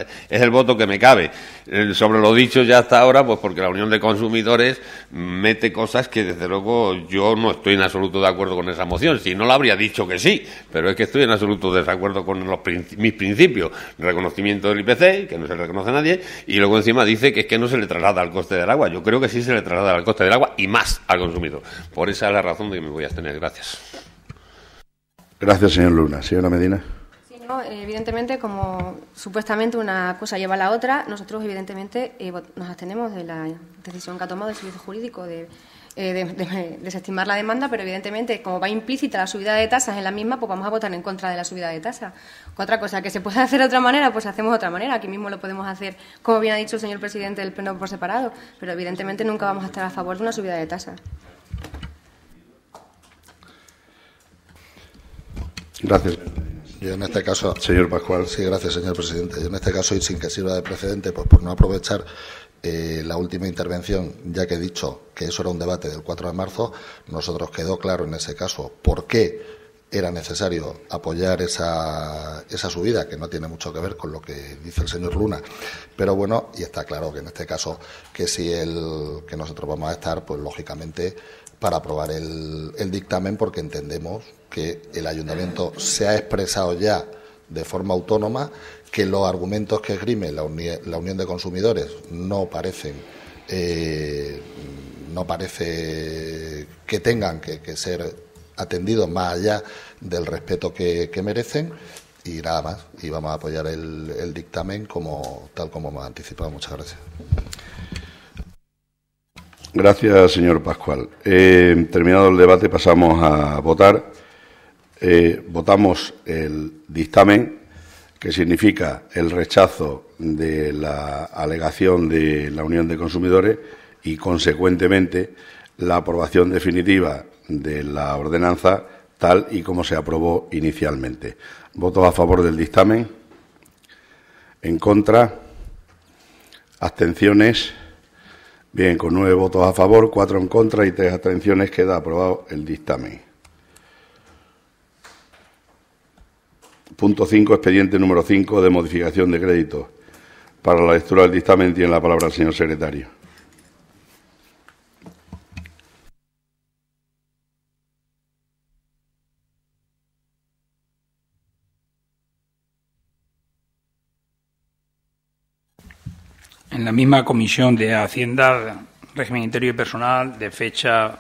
es el voto que me cabe. Sobre lo dicho ya hasta ahora, pues porque la Unión de Consumidores mete cosas que desde luego yo no estoy en absoluto de acuerdo con esa moción. Si no, la habría dicho que sí, pero es que estoy en absoluto desacuerdo con mis principios. Reconocimiento del IPC, que no se le reconoce a nadie, y luego encima dice que es que no se le traslada al coste del agua. Yo creo que sí se le traslada al coste del agua y más al consumidor. Por esa es la razón de que me voy a abstener. Gracias. Gracias, señor Luna. Señora Medina. Evidentemente, como supuestamente una cosa lleva a la otra, nosotros evidentemente nos abstenemos de la decisión que ha tomado el Servicio Jurídico de desestimar la demanda, pero evidentemente, como va implícita la subida de tasas en la misma, pues vamos a votar en contra de la subida de tasas. Otra cosa, que se puede hacer de otra manera, pues hacemos de otra manera. Aquí mismo lo podemos hacer, como bien ha dicho el señor presidente del Pleno, por separado, pero evidentemente nunca vamos a estar a favor de una subida de tasas. Gracias. Yo en este caso, señor Pascual. Sí, gracias, señor presidente. Yo en este caso, y sin que sirva de precedente, pues por no aprovechar la última intervención, ya que he dicho que eso era un debate del 4 de marzo, nosotros quedó claro en ese caso por qué era necesario apoyar esa subida, que no tiene mucho que ver con lo que dice el señor Luna. Pero bueno, y está claro que en este caso que si que nosotros vamos a estar, pues lógicamente, para aprobar el dictamen, porque entendemos que el ayuntamiento se ha expresado ya de forma autónoma, que los argumentos que esgrime la Unión de Consumidores no parece que tengan que ser atendidos más allá del respeto que merecen, y nada más. Y vamos a apoyar el dictamen tal como hemos anticipado. Muchas gracias. Gracias, señor Pascual. Terminado el debate, pasamos a votar. Votamos el dictamen, que significa el rechazo de la alegación de la Unión de Consumidores y, consecuentemente, la aprobación definitiva de la ordenanza tal y como se aprobó inicialmente. ¿Votos a favor del dictamen? ¿En contra? ¿Abstenciones? Bien, con 9 votos a favor, 4 en contra y 3 abstenciones, queda aprobado el dictamen. Punto 5, expediente número 5 de modificación de crédito. Para la lectura del dictamen tiene la palabra el señor secretario. En la misma Comisión de Hacienda, Régimen Interior y Personal, de fecha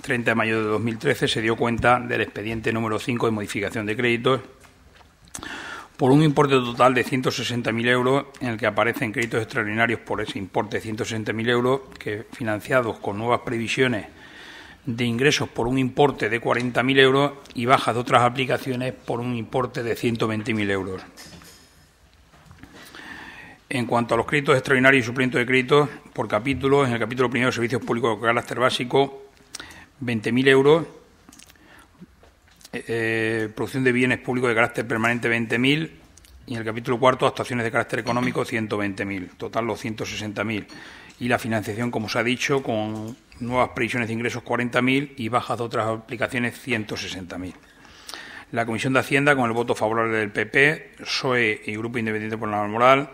30 de mayo de 2013, se dio cuenta del expediente número 5 de modificación de créditos por un importe total de 160.000 euros, en el que aparecen créditos extraordinarios por ese importe de 160.000 euros, que financiados con nuevas previsiones de ingresos por un importe de 40.000 euros y bajas de otras aplicaciones por un importe de 120.000 euros. En cuanto a los créditos extraordinarios y suplimiento de créditos por capítulos, en el capítulo primero de Servicios Públicos de carácter básico, 20.000 euros, producción de bienes públicos de carácter permanente, 20.000, y en el capítulo cuarto, actuaciones de carácter económico, 120.000, total los 160.000. Y la financiación, como se ha dicho, con nuevas previsiones de ingresos, 40.000, y bajas de otras aplicaciones, 160.000. La Comisión de Hacienda, con el voto favorable del PP, PSOE y Grupo Independiente por la Moral,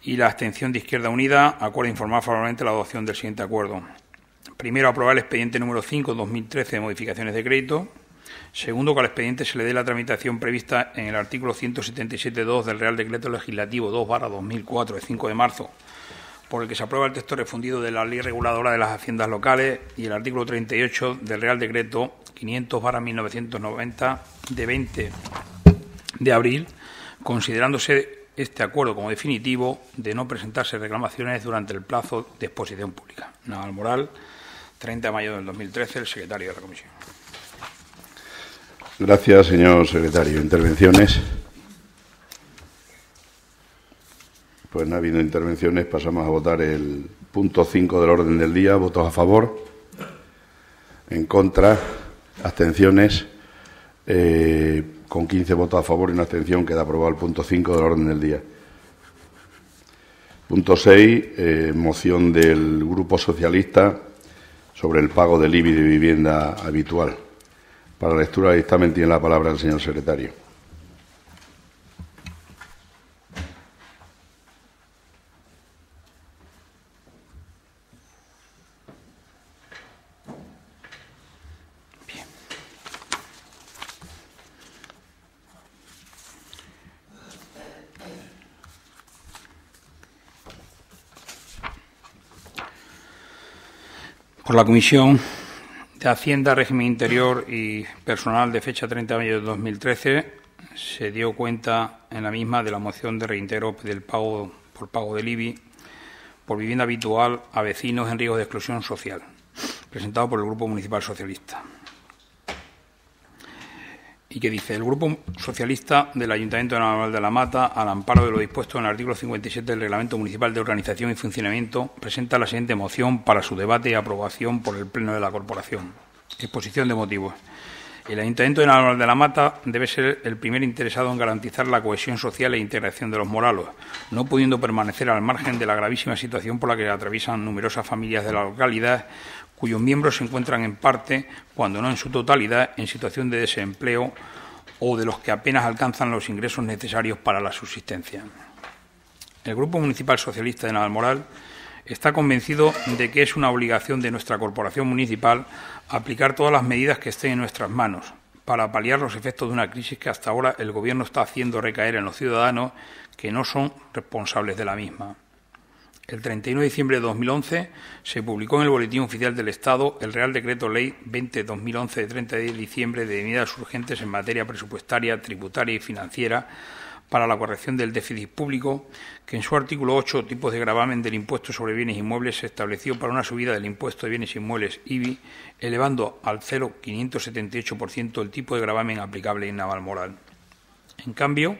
y la abstención de Izquierda Unida, acuerda informar favorablemente la adopción del siguiente acuerdo. Primero, aprobar el expediente número 5 de 2013 de modificaciones de crédito. Segundo, que al expediente se le dé la tramitación prevista en el artículo 177.2 del Real Decreto Legislativo 2/2004 de 5 de marzo, por el que se aprueba el texto refundido de la Ley Reguladora de las Haciendas Locales, y el artículo 38 del Real Decreto 500/1990 de 20 de abril, considerándose este acuerdo como definitivo, de no presentarse reclamaciones durante el plazo de exposición pública. Naval Moral, 30 de mayo del 2013, el secretario de la Comisión. Gracias, señor secretario. ¿Intervenciones? Pues no ha habido intervenciones. Pasamos a votar el punto 5 del orden del día. ¿Votos a favor? ¿En contra? ¿Abstenciones? Con 15 votos a favor y una abstención queda aprobado el punto 5 del orden del día. Punto 6, moción del Grupo Socialista sobre el pago del IBI de vivienda habitual. Para la lectura del dictamen tiene la palabra el señor secretario. Por la Comisión de Hacienda, Régimen Interior y Personal de fecha 30 de mayo de 2013 se dio cuenta en la misma de la moción de reintegro del pago por pago del IBI por vivienda habitual a vecinos en riesgo de exclusión social, presentado por el Grupo Municipal Socialista. Y que dice: el Grupo Socialista del Ayuntamiento de Navalmoral de la Mata, al amparo de lo dispuesto en el artículo 57 del Reglamento Municipal de Organización y Funcionamiento, presenta la siguiente moción para su debate y aprobación por el Pleno de la Corporación. Exposición de motivos. El Ayuntamiento de Navalmoral de la Mata debe ser el primer interesado en garantizar la cohesión social e integración de los moralos, no pudiendo permanecer al margen de la gravísima situación por la que atraviesan numerosas familias de la localidad, cuyos miembros se encuentran en parte, cuando no en su totalidad, en situación de desempleo o de los que apenas alcanzan los ingresos necesarios para la subsistencia. El Grupo Municipal Socialista de Navalmoral está convencido de que es una obligación de nuestra corporación municipal aplicar todas las medidas que estén en nuestras manos para paliar los efectos de una crisis que hasta ahora el Gobierno está haciendo recaer en los ciudadanos que no son responsables de la misma. El 31 de diciembre de 2011 se publicó en el Boletín Oficial del Estado el Real Decreto Ley 20-2011 de 30 de diciembre de medidas urgentes en materia presupuestaria, tributaria y financiera para la corrección del déficit público, que en su artículo 8, tipos de gravamen del impuesto sobre bienes inmuebles, se estableció para una subida del impuesto de bienes inmuebles IBI, elevando al 0,578% el tipo de gravamen aplicable en Navalmoral. En cambio,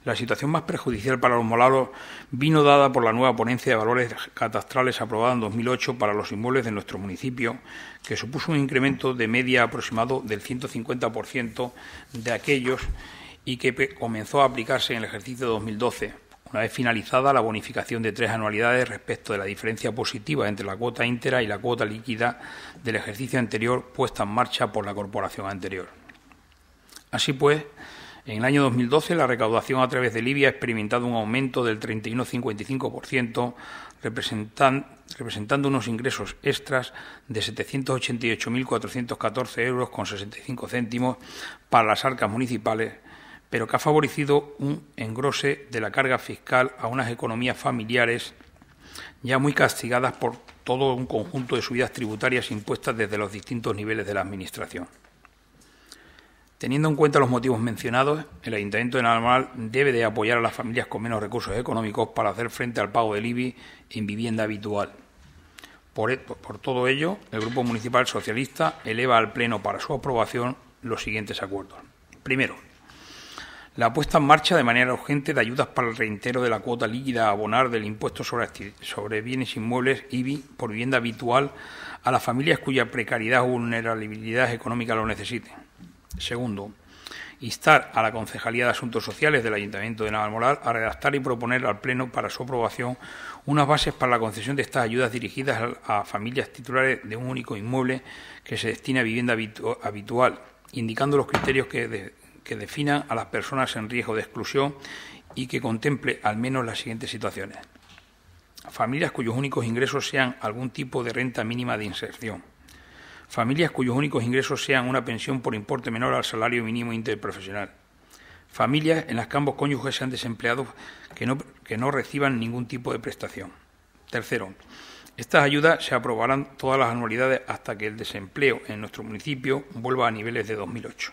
la situación más perjudicial para los moralos vino dada por la nueva ponencia de valores catastrales aprobada en 2008 para los inmuebles de nuestro municipio, que supuso un incremento de media aproximado del 150% de aquellos y que comenzó a aplicarse en el ejercicio de 2012, una vez finalizada la bonificación de 3 anualidades respecto de la diferencia positiva entre la cuota íntegra y la cuota líquida del ejercicio anterior puesta en marcha por la corporación anterior. Así pues, en el año 2012 la recaudación a través del IBI ha experimentado un aumento del 31,55%, representando unos ingresos extras de 788.414 euros con 65 céntimos para las arcas municipales, pero que ha favorecido un engrose de la carga fiscal a unas economías familiares ya muy castigadas por todo un conjunto de subidas tributarias impuestas desde los distintos niveles de la Administración. Teniendo en cuenta los motivos mencionados, el Ayuntamiento de Navalmoral debe de apoyar a las familias con menos recursos económicos para hacer frente al pago del IBI en vivienda habitual. Por todo ello, el Grupo Municipal Socialista eleva al Pleno para su aprobación los siguientes acuerdos. Primero, la puesta en marcha de manera urgente de ayudas para el reintegro de la cuota líquida a abonar del impuesto sobre bienes inmuebles IBI por vivienda habitual a las familias cuya precariedad o vulnerabilidad económica lo necesiten. Segundo, instar a la Concejalía de Asuntos Sociales del Ayuntamiento de Navalmoral a redactar y proponer al Pleno para su aprobación unas bases para la concesión de estas ayudas dirigidas a familias titulares de un único inmueble que se destina a vivienda habitual, indicando los criterios que definan a las personas en riesgo de exclusión y que contemple al menos las siguientes situaciones. Familias cuyos únicos ingresos sean algún tipo de renta mínima de inserción. Familias cuyos únicos ingresos sean una pensión por importe menor al salario mínimo interprofesional. Familias en las que ambos cónyuges sean desempleados que no reciban ningún tipo de prestación. Tercero, estas ayudas se aprobarán todas las anualidades hasta que el desempleo en nuestro municipio vuelva a niveles de 2008.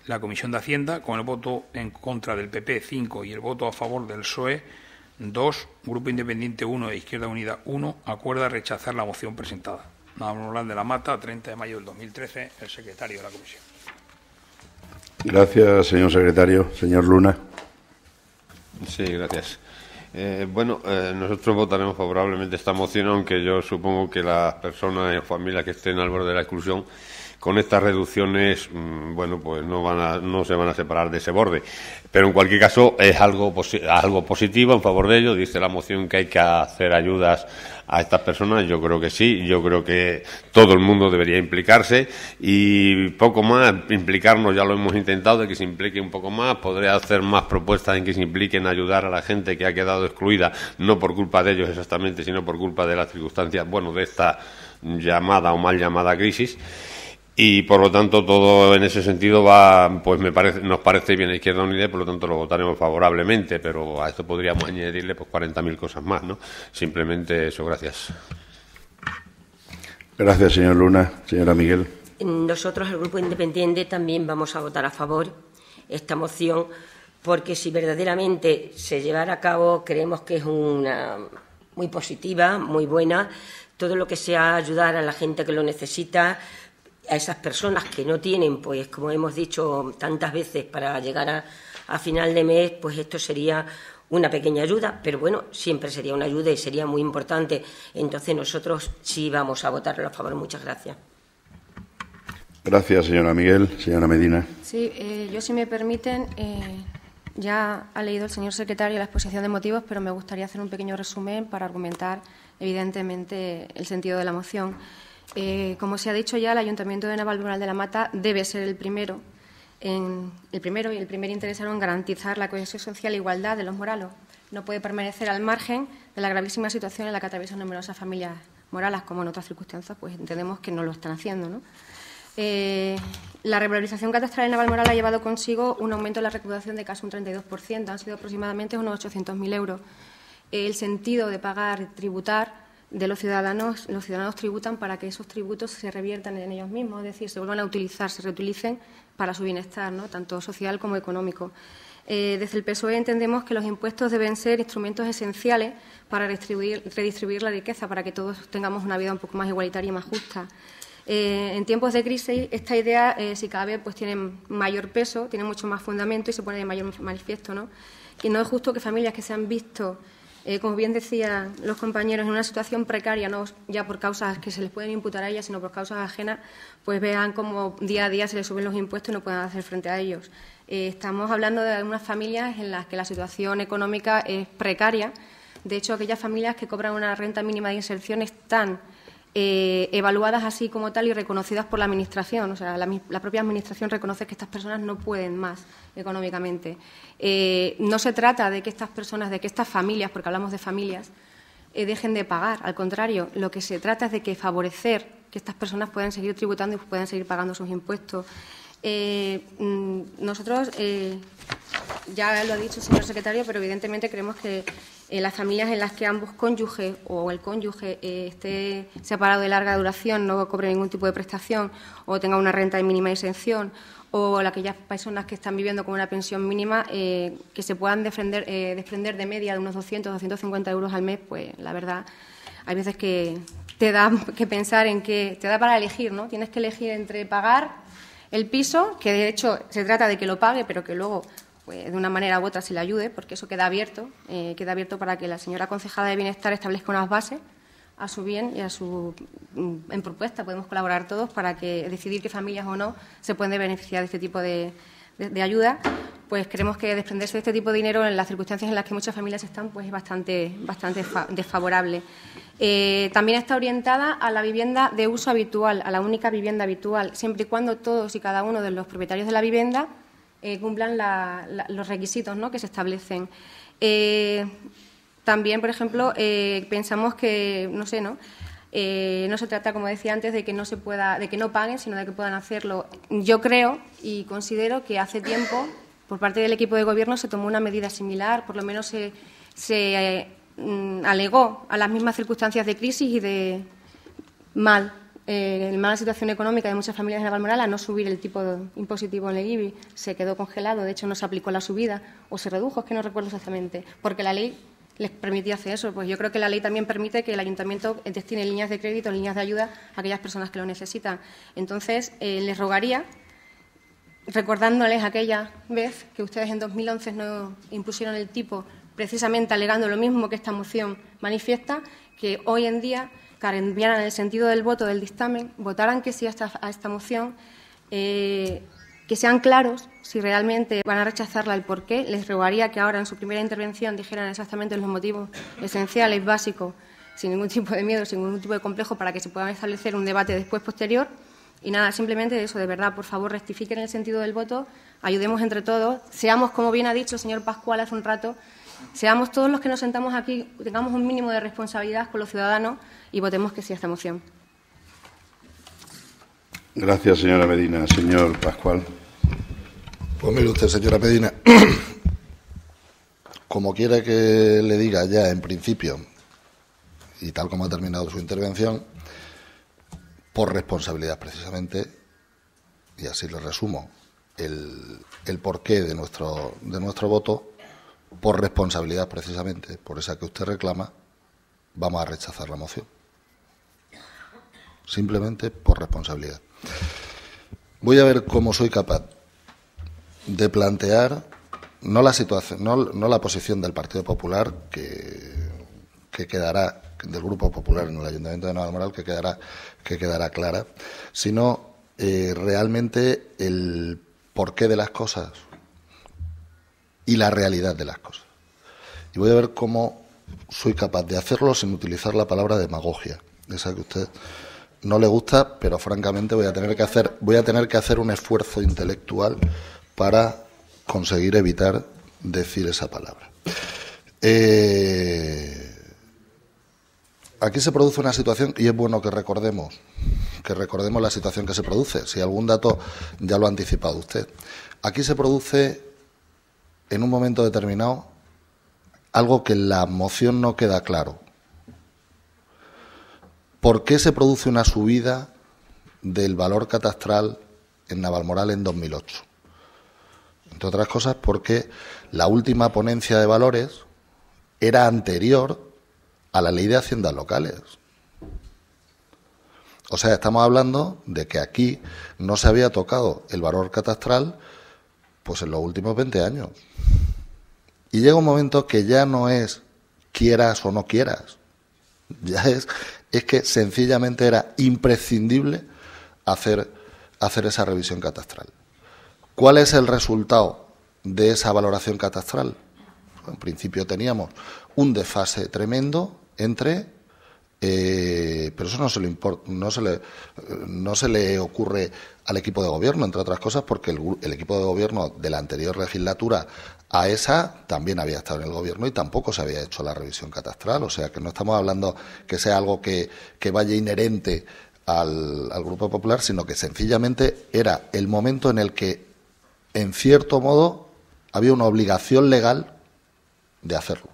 La Comisión de Hacienda, con el voto en contra del PP 5 y el voto a favor del PSOE 2, Grupo Independiente 1 e Izquierda Unida 1, acuerda rechazar la moción presentada. Navalmoral de la Mata, 30 de mayo del 2013, el secretario de la Comisión. Gracias, señor secretario. Señor Luna. Sí, gracias. Nosotros votaremos favorablemente esta moción, aunque yo supongo que las personas y familias que estén al borde de la exclusión, con estas reducciones, pues no se van a separar de ese borde. Pero en cualquier caso es algo positivo en favor de ellos. Dice la moción que hay que hacer ayudas a estas personas. Yo creo que sí. Yo creo que todo el mundo debería implicarse y poco más. Implicarnos ya lo hemos intentado, de que se implique un poco más. Podría hacer más propuestas en que se impliquen ayudar a la gente que ha quedado excluida, no por culpa de ellos exactamente, sino por culpa de las circunstancias, de esta llamada o mal llamada crisis. Y por lo tanto todo en ese sentido nos parece bien a Izquierda Unida, por lo tanto lo votaremos favorablemente, pero a esto podríamos añadirle 40.000 cosas más, ¿no? Simplemente eso, gracias. Gracias, señor Luna. Señora Miguel. Nosotros, el Grupo Independiente, también vamos a votar a favor esta moción, porque si verdaderamente se llevara a cabo, creemos que es una muy positiva, muy buena. Todo lo que sea ayudar a la gente que lo necesita, a esas personas que no tienen, pues como hemos dicho tantas veces, para llegar a final de mes, pues esto sería una pequeña ayuda, pero bueno, siempre sería una ayuda y sería muy importante. Entonces nosotros sí vamos a votarlo a favor. Muchas gracias. Gracias, señora Miguel. Señora Medina. Sí, yo, si me permiten, ya ha leído el señor secretario la exposición de motivos, pero me gustaría hacer un pequeño resumen para argumentar, evidentemente, el sentido de la moción. Como se ha dicho ya, el Ayuntamiento de Navalmoral de la Mata debe ser el primero y el primer interesado en garantizar la cohesión social e igualdad de los moralos. No puede permanecer al margen de la gravísima situación en la que atraviesan numerosas familias moralas, como en otras circunstancias, pues entendemos que no lo están haciendo, ¿no? La regularización catastral en Navalmoral ha llevado consigo un aumento de la recaudación de casi un 32%, han sido aproximadamente unos 800.000 euros. El sentido de pagar, tributar de los ciudadanos tributan para que esos tributos se reviertan en ellos mismos, es decir, se vuelvan a utilizar, se reutilicen para su bienestar, ¿no?, tanto social como económico. Desde el PSOE entendemos que los impuestos deben ser instrumentos esenciales para redistribuir la riqueza, para que todos tengamos una vida un poco más igualitaria y más justa. En tiempos de crisis, esta idea, si cada vez pues tiene mayor peso, tiene mucho más fundamento y se pone de mayor manifiesto, ¿no? Que no es justo que familias que se han visto, como bien decían los compañeros, en una situación precaria, no ya por causas que se les pueden imputar a ellas, sino por causas ajenas, pues vean cómo día a día se les suben los impuestos y no puedan hacer frente a ellos. Estamos hablando de algunas familias en las que la situación económica es precaria. De hecho, aquellas familias que cobran una renta mínima de inserción están evaluadas así como tal y reconocidas por la Administración. O sea, la propia Administración reconoce que estas personas no pueden más económicamente. No se trata de que estas personas, de que estas familias, porque hablamos de familias, dejen de pagar. Al contrario, lo que se trata es de que favorecer que estas personas puedan seguir tributando y puedan seguir pagando sus impuestos. Nosotros, ya lo ha dicho el señor secretario, pero evidentemente creemos que las familias en las que ambos cónyuges o el cónyuge esté separado de larga duración, no cobre ningún tipo de prestación o tenga una renta de mínima exención, o aquellas personas que están viviendo con una pensión mínima, que se puedan desprender de media de unos 200 o 250 euros al mes, pues la verdad, hay veces que te da que pensar en que te da para elegir, ¿no? Tienes que elegir entre pagar el piso, que de hecho se trata de que lo pague, pero que luego, pues, de una manera u otra se le ayude, porque eso queda abierto para que la señora concejala de Bienestar establezca unas bases a su bien y en propuesta. Podemos colaborar todos para decidir qué familias o no se pueden beneficiar de este tipo de ayuda. Pues creemos que desprenderse de este tipo de dinero en las circunstancias en las que muchas familias están, pues es bastante desfavorable. También está orientada a la vivienda de uso habitual, a la única vivienda habitual, siempre y cuando todos y cada uno de los propietarios de la vivienda cumplan los requisitos, ¿no?, que se establecen. También, por ejemplo, pensamos que, no se trata, como decía antes, de que no paguen, sino de que puedan hacerlo. Yo creo y considero que hace tiempo, por parte del equipo de Gobierno, se tomó una medida similar, por lo menos se alegó a las mismas circunstancias de crisis y de mala situación económica de muchas familias de Navalmoral a no subir el tipo impositivo en el IBI. Se quedó congelado, de hecho no se aplicó la subida o se redujo, es que no recuerdo exactamente, porque la ley les permitía hacer eso. Pues yo creo que la ley también permite que el ayuntamiento destine líneas de crédito, líneas de ayuda a aquellas personas que lo necesitan. Entonces, les rogaría, recordándoles aquella vez que ustedes en 2011 no impusieron el tipo, precisamente alegando lo mismo que esta moción manifiesta, que hoy en día cambiaran el sentido del voto del dictamen, votaran que sí a esta moción, que sean claros si realmente van a rechazarla, el por qué. Les rogaría que ahora en su primera intervención dijeran exactamente los motivos esenciales, básicos, sin ningún tipo de miedo, sin ningún tipo de complejo, para que se pueda establecer un debate después posterior. Y nada, simplemente eso, de verdad, por favor, rectifiquen el sentido del voto, ayudemos entre todos, seamos, como bien ha dicho el señor Pascual hace un rato, seamos todos los que nos sentamos aquí, tengamos un mínimo de responsabilidad con los ciudadanos y votemos que sí a esta moción. Gracias, señora Medina. Señor Pascual. Pues mire usted, señora Medina, como quiera que le diga ya en principio, y tal como ha terminado su intervención, por responsabilidad precisamente, y así le resumo el porqué de nuestro voto, por responsabilidad precisamente, por esa que usted reclama, vamos a rechazar la moción. Simplemente por responsabilidad. Voy a ver cómo soy capaz de plantear no la situación, no la posición del Partido Popular que quedará, del Grupo Popular en el Ayuntamiento de Navalmoral, que quedará clara, sino realmente el porqué de las cosas y la realidad de las cosas. Y voy a ver cómo soy capaz de hacerlo sin utilizar la palabra demagogia, esa que a usted no le gusta, pero francamente voy a tener que hacer un esfuerzo intelectual para conseguir evitar decir esa palabra. Aquí se produce una situación, y es bueno que recordemos la situación que se produce. Si algún dato ya lo ha anticipado usted. Aquí se produce, en un momento determinado, algo que en la moción no queda claro. ¿Por qué se produce una subida del valor catastral en Navalmoral en 2008? Entre otras cosas porque la última ponencia de valores era anterior a la Ley de Haciendas Locales. O sea, estamos hablando de que aquí no se había tocado el valor catastral pues en los últimos 20 años. Y llega un momento que ya no es quieras o no quieras. Ya es que sencillamente era imprescindible hacer esa revisión catastral. ¿Cuál es el resultado de esa valoración catastral? En principio teníamos un desfase tremendo entre, pero eso no se le ocurre al equipo de gobierno, entre otras cosas, porque el equipo de gobierno de la anterior legislatura a esa también había estado en el gobierno y tampoco se había hecho la revisión catastral. O sea, que no estamos hablando que sea algo que vaya inherente al Grupo Popular, sino que sencillamente era el momento en el que, en cierto modo, había una obligación legal de hacerlo.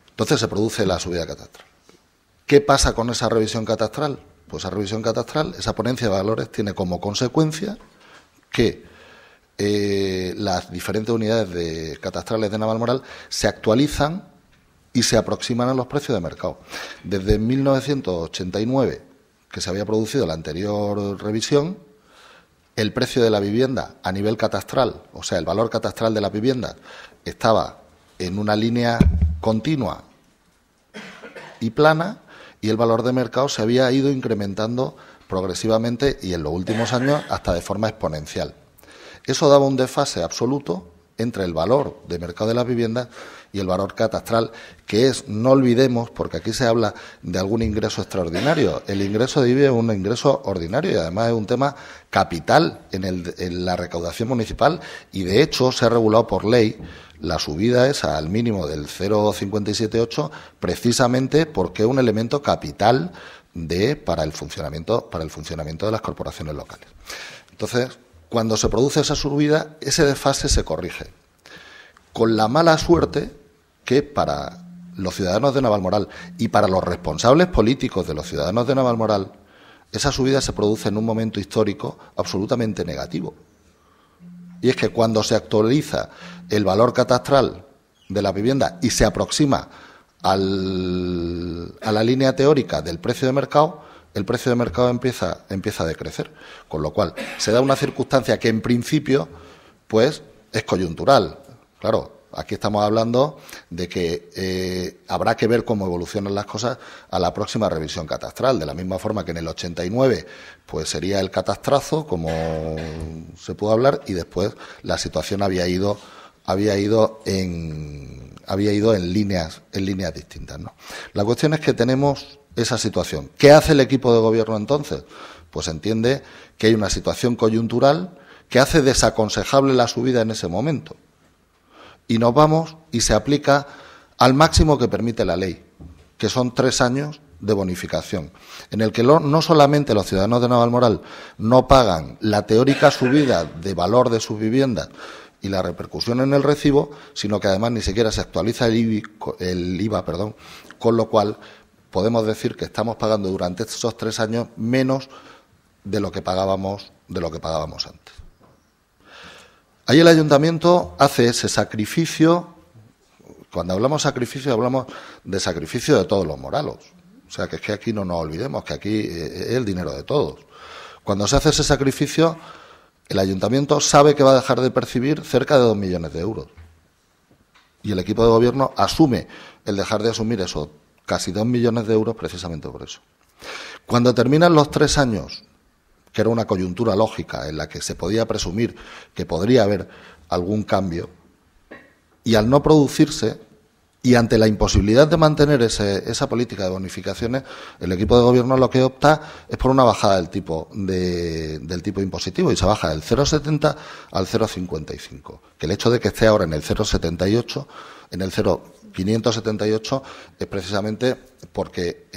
Entonces se produce la subida catastral. ¿Qué pasa con esa revisión catastral? Pues esa revisión catastral, esa ponencia de valores, tiene como consecuencia que las diferentes unidades catastrales de Navalmoral se actualizan y se aproximan a los precios de mercado. Desde 1989, que se había producido la anterior revisión, el precio de la vivienda a nivel catastral, o sea, el valor catastral de la vivienda, estaba en una línea continua y plana, y el valor de mercado se había ido incrementando progresivamente y en los últimos años hasta de forma exponencial. Eso daba un desfase absoluto entre el valor de mercado de las viviendas y el valor catastral, que es, no olvidemos, porque aquí se habla de algún ingreso extraordinario. El ingreso de IBI es un ingreso ordinario y además es un tema capital en la recaudación municipal, y de hecho se ha regulado por ley la subida esa al mínimo del 0,578 precisamente porque es un elemento capital para el funcionamiento de las corporaciones locales. Entonces, cuando se produce esa subida, ese desfase se corrige. Con la mala suerte que para los ciudadanos de Navalmoral y para los responsables políticos de los ciudadanos de Navalmoral, esa subida se produce en un momento histórico absolutamente negativo. Y es que cuando se actualiza el valor catastral de la vivienda y se aproxima a la línea teórica del precio de mercado, el precio de mercado empieza a decrecer, con lo cual se da una circunstancia que en principio pues es coyuntural. Claro, aquí estamos hablando de que habrá que ver cómo evolucionan las cosas a la próxima revisión catastral, de la misma forma que en el 89 pues sería el catastrazo, como se pudo hablar, y después la situación había ido en líneas distintas, ¿no? La cuestión es que tenemos esa situación. ¿Qué hace el equipo de gobierno entonces? Pues entiende que hay una situación coyuntural que hace desaconsejable la subida en ese momento. Y nos vamos y se aplica al máximo que permite la ley, que son 3 años de bonificación, en el que no solamente los ciudadanos de Navalmoral no pagan la teórica subida de valor de sus viviendas y la repercusión en el recibo, sino que además ni siquiera se actualiza el IVA, con lo cual podemos decir que estamos pagando durante esos 3 años menos de lo que pagábamos antes. Ahí el ayuntamiento hace ese sacrificio. Cuando hablamos de sacrificio de todos los moralos. O sea, que es que aquí no nos olvidemos que aquí es el dinero de todos. Cuando se hace ese sacrificio, el ayuntamiento sabe que va a dejar de percibir cerca de 2 millones de euros. Y el equipo de gobierno asume el dejar de asumir esos casi 2 millones de euros precisamente por eso. Cuando terminan los 3 años, que era una coyuntura lógica en la que se podía presumir que podría haber algún cambio, y al no producirse, y ante la imposibilidad de mantener esa política de bonificaciones, el equipo de gobierno lo que opta es por una bajada del tipo impositivo, y se baja del 0,70 al 0,55. Que el hecho de que esté ahora en el 0,78, en el 0,578, es precisamente porque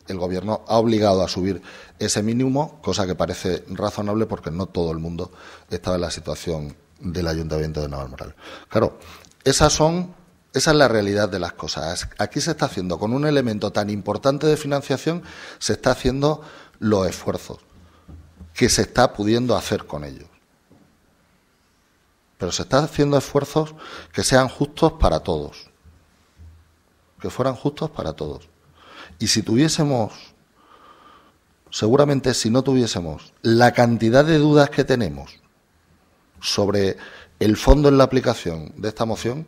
el gobierno ha obligado a subir ese mínimo, cosa que parece razonable porque no todo el mundo estaba en la situación del Ayuntamiento de Navalmoral. Claro, esa es la realidad de las cosas. Aquí se está haciendo, con un elemento tan importante de financiación, se está haciendo los esfuerzos que se está pudiendo hacer con ellos. Pero se está haciendo esfuerzos que sean justos para todos, que fueran justos para todos. Y si tuviésemos, seguramente si no tuviésemos la cantidad de dudas que tenemos sobre el fondo en la aplicación de esta moción,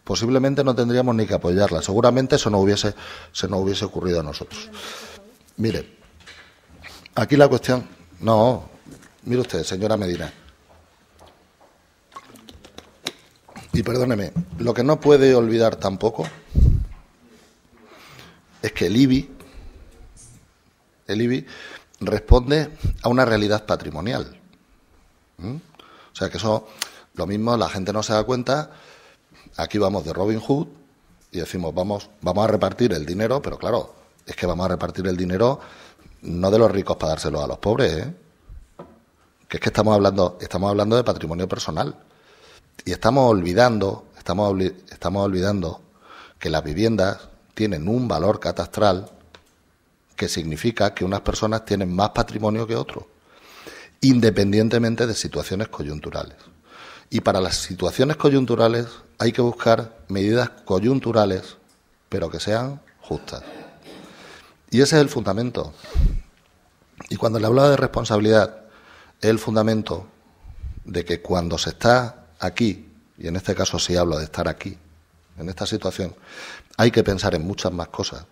posiblemente no tendríamos ni que apoyarla. Seguramente se nos hubiese ocurrido a nosotros. Mire, aquí la cuestión... No, mire usted, señora Medina. Y perdóneme, lo que no puede olvidar tampoco es que el IBI responde a una realidad patrimonial. O sea, que eso, lo mismo, la gente no se da cuenta. Aquí vamos de Robin Hood y decimos, vamos a repartir el dinero, pero claro, es que vamos a repartir el dinero no de los ricos para dárselo a los pobres, ¿eh? Que es que estamos hablando de patrimonio personal. Y estamos olvidando que las viviendas tienen un valor catastral que significa que unas personas tienen más patrimonio que otros, independientemente de situaciones coyunturales. Y para las situaciones coyunturales hay que buscar medidas coyunturales, pero que sean justas. Y ese es el fundamento. Y cuando le hablaba de responsabilidad, es el fundamento de que cuando se está aquí, y en este caso sí hablo de estar aquí, en esta situación, hay que pensar en muchas más cosas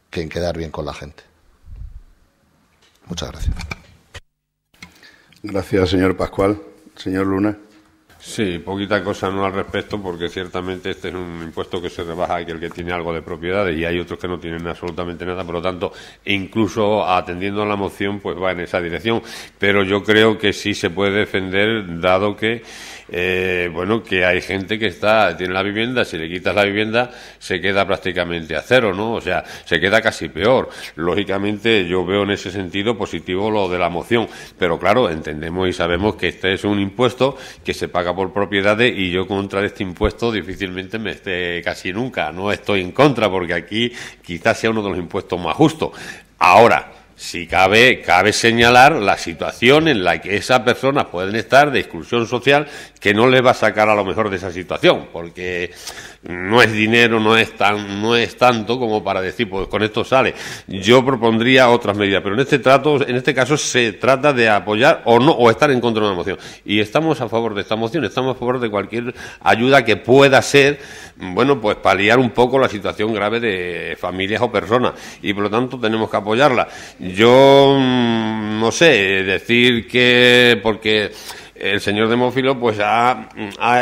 que en quedar bien con la gente. Muchas gracias. Gracias, señor Pascual. Señor Luna. Sí, poquita cosa no al respecto, porque ciertamente este es un impuesto que se rebaja que el que tiene algo de propiedades, y hay otros que no tienen absolutamente nada, por lo tanto, incluso atendiendo a la moción, pues va en esa dirección. Pero yo creo que sí se puede defender, dado que que hay gente que tiene la vivienda, si le quitas la vivienda se queda prácticamente a cero, ¿no? O sea, se queda casi peor. Lógicamente yo veo en ese sentido positivo lo de la moción, pero claro, entendemos y sabemos que este es un impuesto que se paga por propiedades, y yo contra este impuesto difícilmente me esté, casi nunca, no estoy en contra, porque aquí quizás sea uno de los impuestos más justos. Ahora, si cabe señalar la situación en la que esas personas pueden estar de exclusión social, que no les va a sacar a lo mejor de esa situación, porque no es dinero, no es tanto como para decir, pues con esto sale. Yo propondría otras medidas, pero en este caso se trata de apoyar o no, o estar en contra de una moción. Y estamos a favor de esta moción, estamos a favor de cualquier ayuda que pueda ser, pues paliar un poco la situación grave de familias o personas, y por lo tanto tenemos que apoyarla. Yo no sé decir que, porque el señor Demófilo pues ha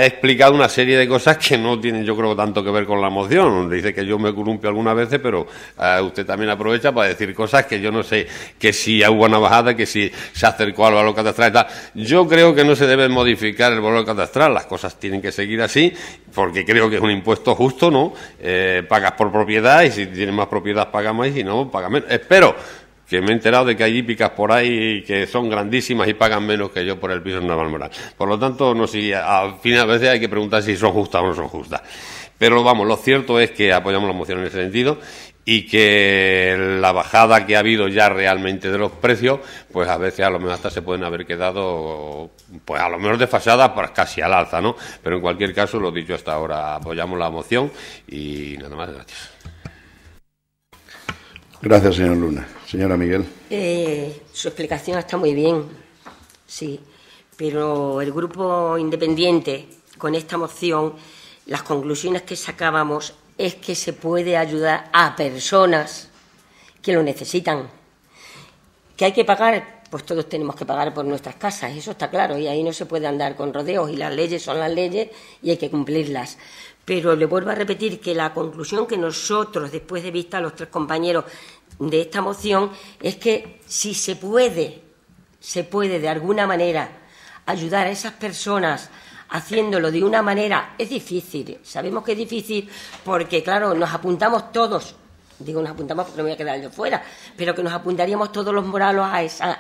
explicado una serie de cosas que no tienen, yo creo, tanto que ver con la moción. Dice que yo me columpio algunas veces, pero usted también aprovecha para decir cosas que yo no sé, que si hubo una bajada, que si se acercó al valor catastral y tal. Yo creo que no se debe modificar el valor catastral, las cosas tienen que seguir así, porque creo que es un impuesto justo, ¿no? Pagas por propiedad, y si tienes más propiedad pagas más, y si no, pagas menos. Espero que me he enterado de que hay hípicas por ahí que son grandísimas y pagan menos que yo por el piso en Navalmoral. Por lo tanto, no sé, al fin a veces hay que preguntar si son justas o no son justas. Pero vamos, lo cierto es que apoyamos la moción en ese sentido y que la bajada que ha habido ya realmente de los precios, pues a veces a lo mejor hasta se pueden haber quedado, pues a lo mejor desfasadas casi al alza, ¿no? Pero en cualquier caso, lo dicho hasta ahora, apoyamos la moción y nada más, gracias. Gracias, señor Luna. Señora Miguel. Su explicación está muy bien, sí, pero el Grupo Independiente, con esta moción, las conclusiones que sacábamos es que se puede ayudar a personas que lo necesitan. ¿Que hay que pagar? Pues todos tenemos que pagar por nuestras casas, eso está claro, y ahí no se puede andar con rodeos, y las leyes son las leyes y hay que cumplirlas. Pero le vuelvo a repetir que la conclusión que nosotros, después de vista a los tres compañeros de esta moción, es que si se puede de alguna manera ayudar a esas personas haciéndolo de una manera, es difícil, sabemos que es difícil porque, claro, nos apuntamos todos, digo nos apuntamos porque no me voy a quedar yo fuera, pero que nos apuntaríamos todos los moralos a esa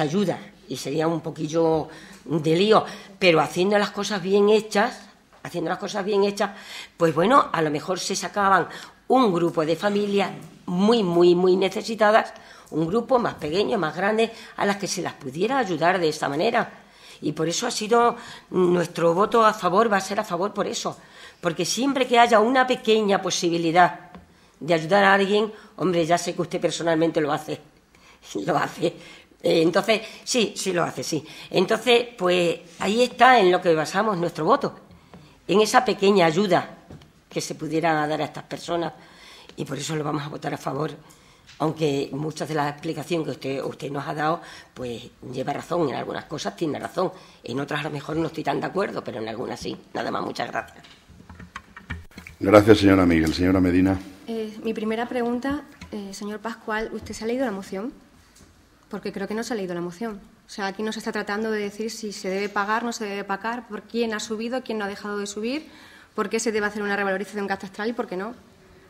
ayuda y sería un poquillo de lío, pero haciendo las cosas bien hechas, pues bueno, a lo mejor se sacaban un grupo de familias muy, muy, muy necesitadas, un grupo más pequeño, más grande, a las que se las pudiera ayudar de esta manera. Y por eso ha sido nuestro voto a favor, va a ser a favor por eso. Porque siempre que haya una pequeña posibilidad de ayudar a alguien, hombre, ya sé que usted personalmente lo hace. Entonces, sí lo hace, sí. Entonces, pues ahí está en lo que basamos nuestro voto, en esa pequeña ayuda que se pudiera dar a estas personas. Y por eso lo vamos a votar a favor. Aunque muchas de las explicaciones que usted nos ha dado, pues lleva razón, en algunas cosas tiene razón, en otras a lo mejor no estoy tan de acuerdo, pero en algunas sí. Nada más, muchas gracias. Gracias, señora Miguel. Señora Medina. Mi primera pregunta, señor Pascual, ¿usted se ha leído la moción? Porque creo que no se ha leído la moción. O sea, aquí no se está tratando de decir si se debe pagar, no se debe pagar, por quién ha subido, quién no ha dejado de subir, por qué se debe hacer una revalorización catastral y por qué no.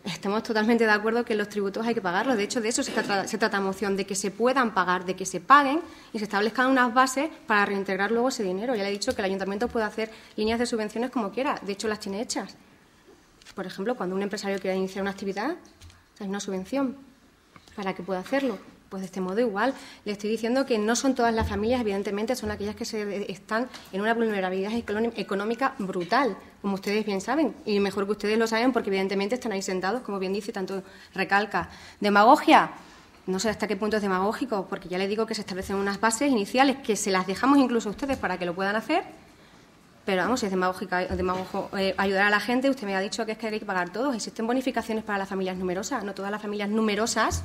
Estamos totalmente de acuerdo que los tributos hay que pagarlos. De hecho, de eso se trata la moción, de que se puedan pagar, de que se paguen y se establezcan unas bases para reintegrar luego ese dinero. Ya le he dicho que el ayuntamiento puede hacer líneas de subvenciones como quiera. De hecho, las tiene hechas. Por ejemplo, cuando un empresario quiere iniciar una actividad, hay una subvención para que pueda hacerlo. Pues de este modo igual. Le estoy diciendo que no son todas las familias, evidentemente, son aquellas que están en una vulnerabilidad económica brutal, como ustedes bien saben, y mejor que ustedes lo saben porque evidentemente están ahí sentados, como bien dice, y tanto recalca. ¿Demagogia? No sé hasta qué punto es demagógico, porque ya les digo que se establecen unas bases iniciales que se las dejamos incluso a ustedes para que lo puedan hacer, pero vamos, si es demagogo ayudar a la gente, usted me ha dicho que es que hay que pagar todos. Existen bonificaciones para las familias numerosas, no todas las familias numerosas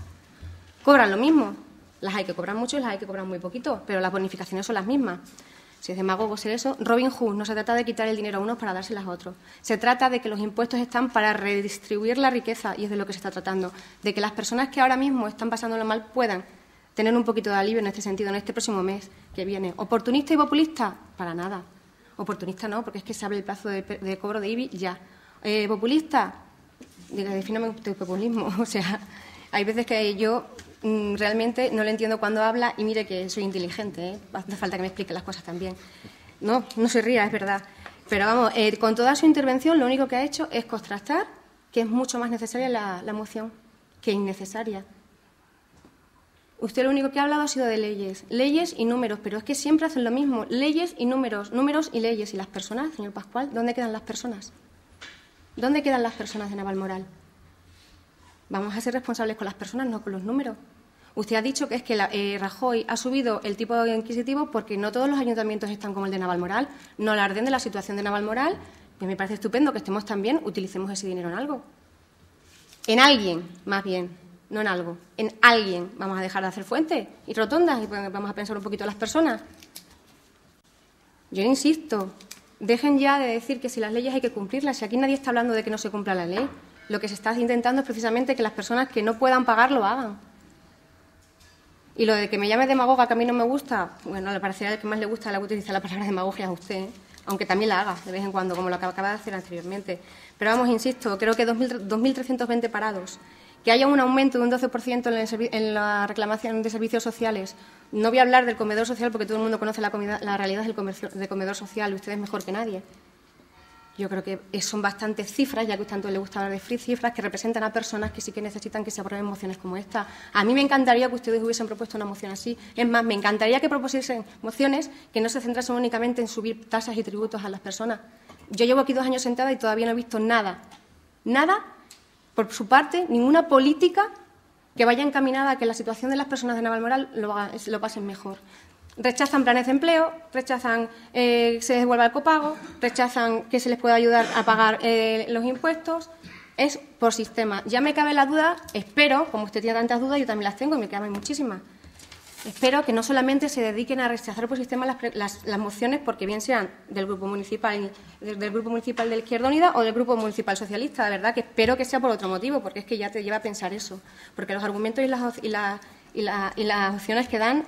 cobran lo mismo. Las hay que cobrar mucho y las hay que cobrar muy poquito, pero las bonificaciones son las mismas. Si es demagogo ser eso, Robin Hood, no se trata de quitar el dinero a unos para dárselas a otros. Se trata de que los impuestos están para redistribuir la riqueza y es de lo que se está tratando. De que las personas que ahora mismo están pasándolo mal puedan tener un poquito de alivio en este sentido, en este próximo mes que viene. ¿Oportunista y populista? Para nada. Oportunista no, porque es que se abre el plazo de cobro de IBI ya. ¿Populista? Defíname usted populismo. O sea, hay veces que yo realmente no le entiendo cuando habla y mire que soy inteligente, ¿eh? Hace falta que me explique las cosas también. No se ría, es verdad. Pero vamos, con toda su intervención lo único que ha hecho es contrastar que es mucho más necesaria la moción que innecesaria. Usted lo único que ha hablado ha sido de leyes y números, pero es que siempre hacen lo mismo, leyes y números y leyes. ¿Y las personas, señor Pascual? ¿Dónde quedan las personas? ¿Dónde quedan las personas de Navalmoral? Vamos a ser responsables con las personas, no con los números. Usted ha dicho que es que Rajoy ha subido el tipo inquisitivo porque no todos los ayuntamientos están como el de Navalmoral. No alarden de la situación de Navalmoral, que me parece estupendo que estemos también, utilicemos ese dinero en algo. En alguien, más bien, no en algo. En alguien. Vamos a dejar de hacer fuentes y rotondas y vamos a pensar un poquito en las personas. Yo insisto, dejen ya de decir que si las leyes hay que cumplirlas. Si aquí nadie está hablando de que no se cumpla la ley. Lo que se está intentando es precisamente que las personas que no puedan pagar lo hagan. Y lo de que me llame demagoga, que a mí no me gusta, bueno, le parecerá el que más le gusta utilizar la palabra demagogia a usted, ¿eh? Aunque también la haga de vez en cuando, como lo acaba de hacer anteriormente. Pero vamos, insisto, creo que 2.320 parados, que haya un aumento de un 12% en la reclamación de servicios sociales. No voy a hablar del comedor social porque todo el mundo conoce la realidad del comedor social, ustedes mejor que nadie. Yo creo que son bastantes cifras, ya que tanto le gusta hablar de cifras, que representan a personas que sí que necesitan que se aprueben mociones como esta. A mí me encantaría que ustedes hubiesen propuesto una moción así. Es más, me encantaría que propusiesen mociones que no se centrasen únicamente en subir tasas y tributos a las personas. Yo llevo aquí 2 años sentada y todavía no he visto nada, por su parte, ninguna política que vaya encaminada a que la situación de las personas de Navalmoral lo pasen mejor. Rechazan planes de empleo, rechazan que se devuelva el copago, rechazan que se les pueda ayudar a pagar los impuestos. Es por sistema. Ya me cabe la duda, espero, como usted tiene tantas dudas, yo también las tengo y me caben muchísimas. Espero que no solamente se dediquen a rechazar por sistema las mociones, porque bien sean del Grupo Municipal de la Izquierda Unida o del Grupo Municipal Socialista. De verdad que espero que sea por otro motivo, porque es que ya te lleva a pensar eso. Porque los argumentos y las opciones que dan